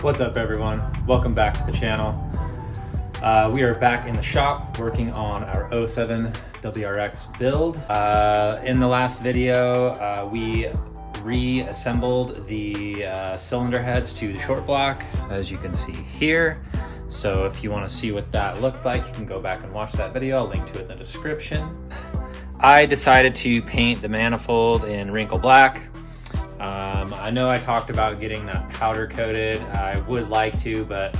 What's up everyone? Welcome back to the channel. We are back in the shop working on our 07 WRX build. In the last video, we reassembled the cylinder heads to the short block, as you can see here. So if you want to see what that looked like, you can go back and watch that video. I'll link to it in the description. I decided to paint the manifold in wrinkle black. I know I talked about getting that powder coated. I would like to, but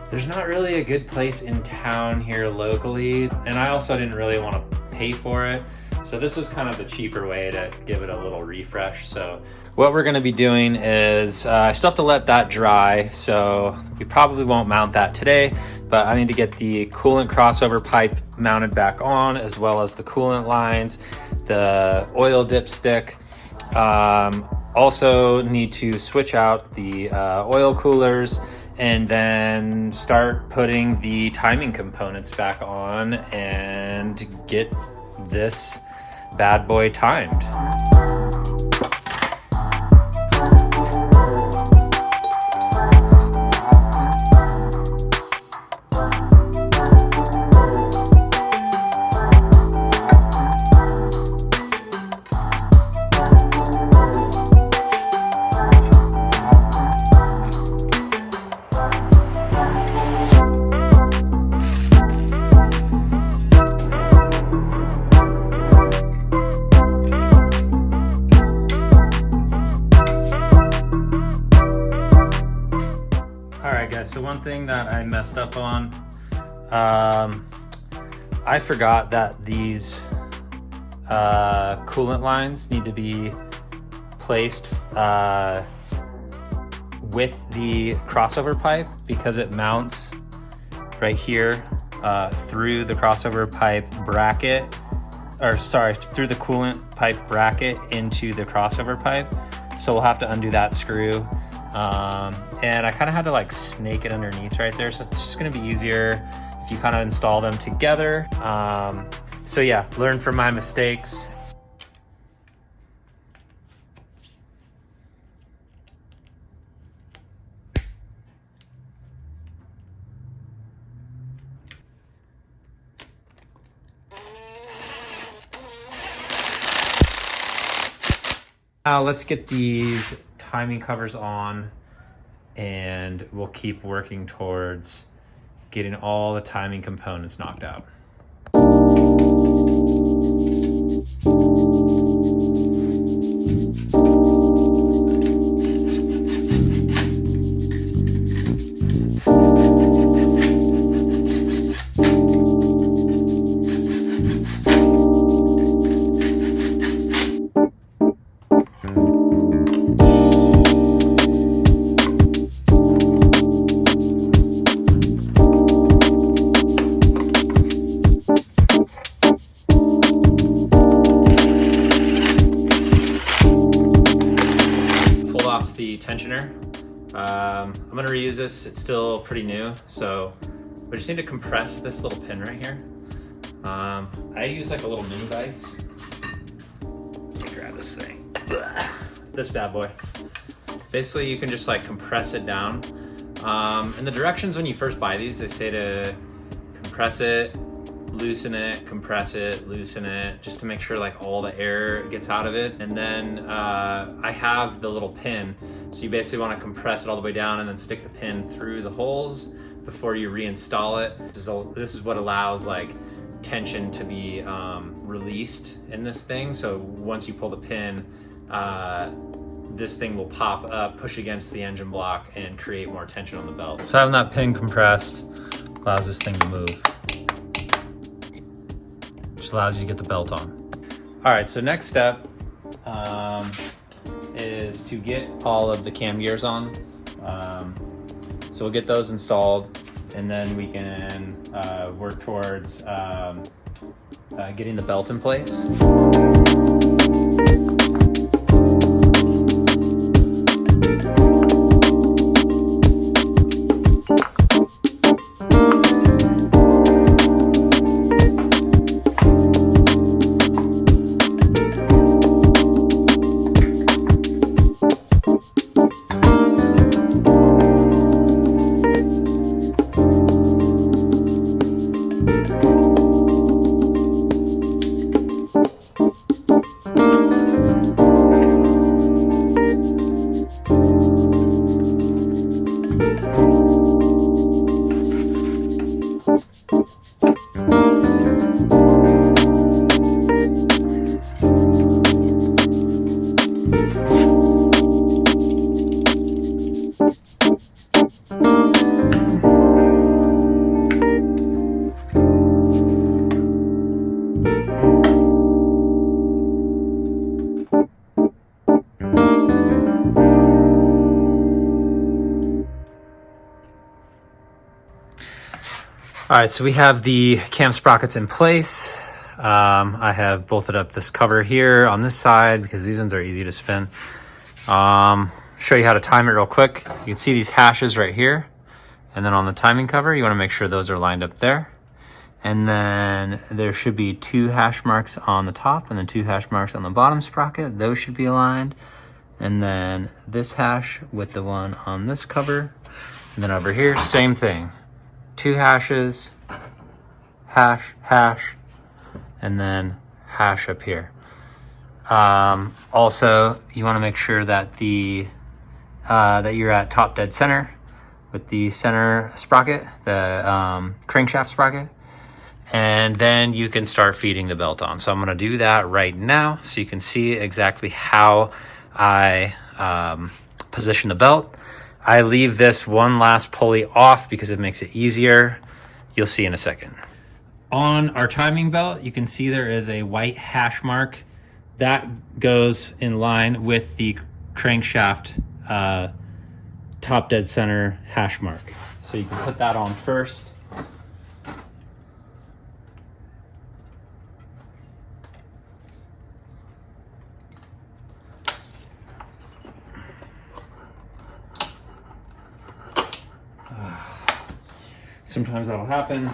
there's not really a good place in town here locally. And I also didn't really want to pay for it. So this was kind of the cheaper way to give it a little refresh. So what we're going to be doing is I still have to let that dry. So we probably won't mount that today, but I need to get the coolant crossover pipe mounted back on, as well as the coolant lines, the oil dipstick. Also need to switch out the oil coolers and then start putting the timing components back on and get this bad boy timed. So one thing that I messed up on, I forgot that these coolant lines need to be placed with the crossover pipe, because it mounts right here through the crossover pipe bracket, or sorry, through the coolant pipe bracket into the crossover pipe. So we'll have to undo that screw. And I kind of had to like snake it underneath right there. So it's just going to be easier if you kind of install them together. So yeah, learn from my mistakes. Now let's get these timing covers on, and we'll keep working towards getting all the timing components knocked out. The tensioner. I'm going to reuse this. It's still pretty new, so we just need to compress this little pin right here. I use like a little mini vise. Let me grab this thing. This bad boy. Basically, you can just like compress it down. And the directions when you first buy these, they say to compress it, loosen it, compress it, loosen it, just to make sure like all the air gets out of it. And then I have the little pin, so you basically want to compress it all the way down and then stick the pin through the holes before you reinstall it. This is what allows like tension to be released in this thing. So once you pull the pin, this thing will pop up, push against the engine block, and create more tension on the belt. So having that pin compressed allows this thing to move. which allows you to get the belt on. All right, so next step is to get all of the cam gears on. So we'll get those installed, and then we can work towards getting the belt in place. All right, so we have the cam sprockets in place. I have bolted up this cover here on this side because these ones are easy to spin. Show you how to time it real quick. You can see these hashes right here. And then on the timing cover, you wanna make sure those are lined up there. And then there should be 2 hash marks on the top and then 2 hash marks on the bottom sprocket. Those should be aligned. And then this hash with the one on this cover. And then over here, same thing. 2 hashes, hash, hash, and then hash up here. Also, you want to make sure that that you're at top dead center with the center sprocket, the crankshaft sprocket, and then you can start feeding the belt on. So I'm going to do that right now so you can see exactly how I position the belt. I leave this one last pulley off because it makes it easier. You'll see in a second. On our timing belt, you can see there is a white hash mark. That goes in line with the crankshaft top dead center hash mark. So you can put that on first. Sometimes that'll happen.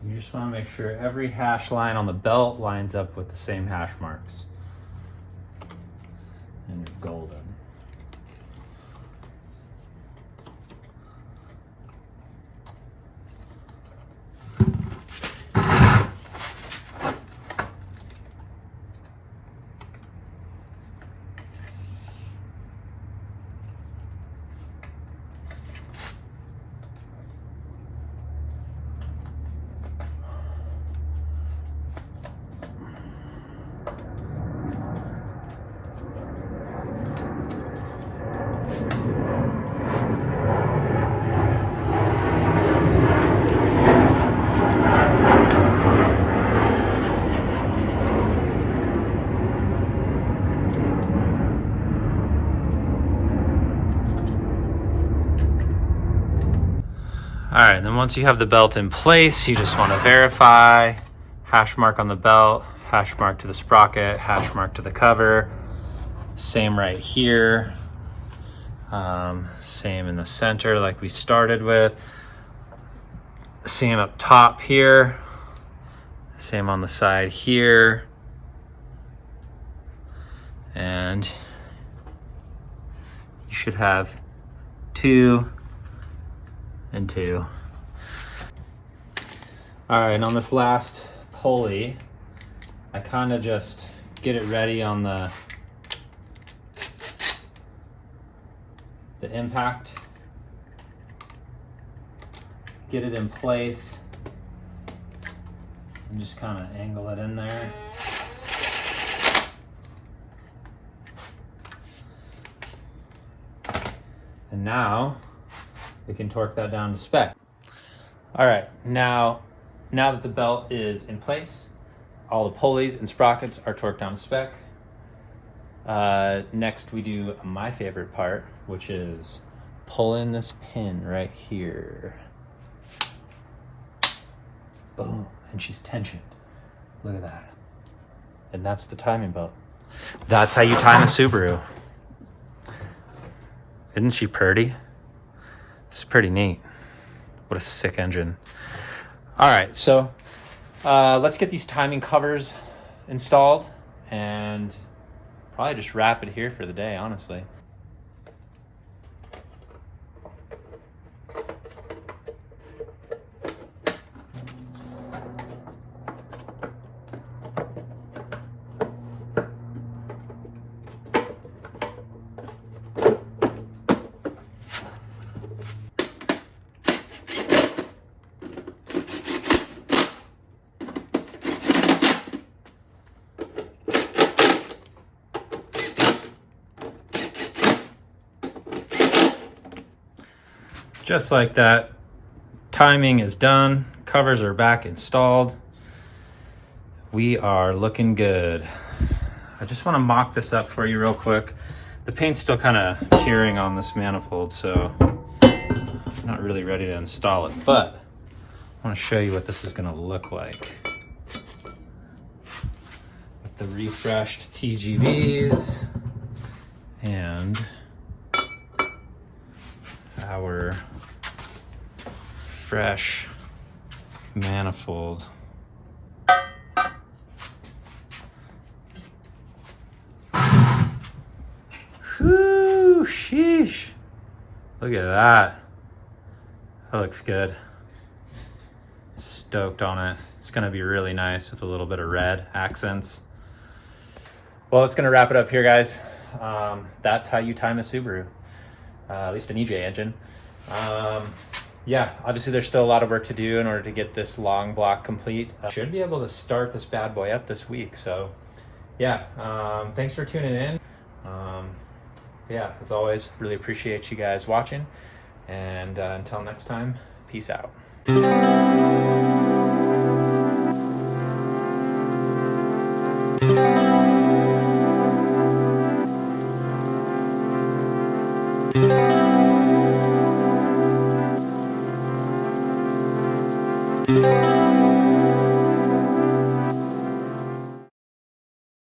You just want to make sure every hash line on the belt lines up with the same hash marks. And you're golden. All right, and then once you have the belt in place, you just want to verify, hash mark on the belt, hash mark to the sprocket, hash mark to the cover. Same right here. Same in the center like we started with. Same up top here. Same on the side here. And you should have 2 and 2. All right, and on this last pulley, I kind of just get it ready on the impact, get it in place, and just kind of angle it in there. And now we can torque that down to spec. All right, now that the belt is in place, all the pulleys and sprockets are torqued down to spec. Next we do my favorite part, which is pull in this pin right here. Boom, and she's tensioned. Look at that. And that's the timing belt. That's how you time a Subaru. Isn't she pretty? It's pretty neat. What a sick engine. All right, so let's get these timing covers installed and probably just wrap it here for the day, honestly. Just like that, timing is done. Covers are back installed. We are looking good. I just want to mock this up for you real quick. The paint's still kind of curing on this manifold, so I'm not really ready to install it, but I want to show you what this is going to look like. With the refreshed TGVs and our fresh manifold. Whew, sheesh. Look at that. That looks good. Stoked on it. It's gonna be really nice with a little bit of red accents. Well, it's gonna wrap it up here, guys. That's how you time a Subaru. At least an EJ engine. Yeah, obviously there's still a lot of work to do in order to get this long block complete. Should be able to start this bad boy up this week. So yeah, thanks for tuning in. Yeah, as always, really appreciate you guys watching. And until next time, peace out.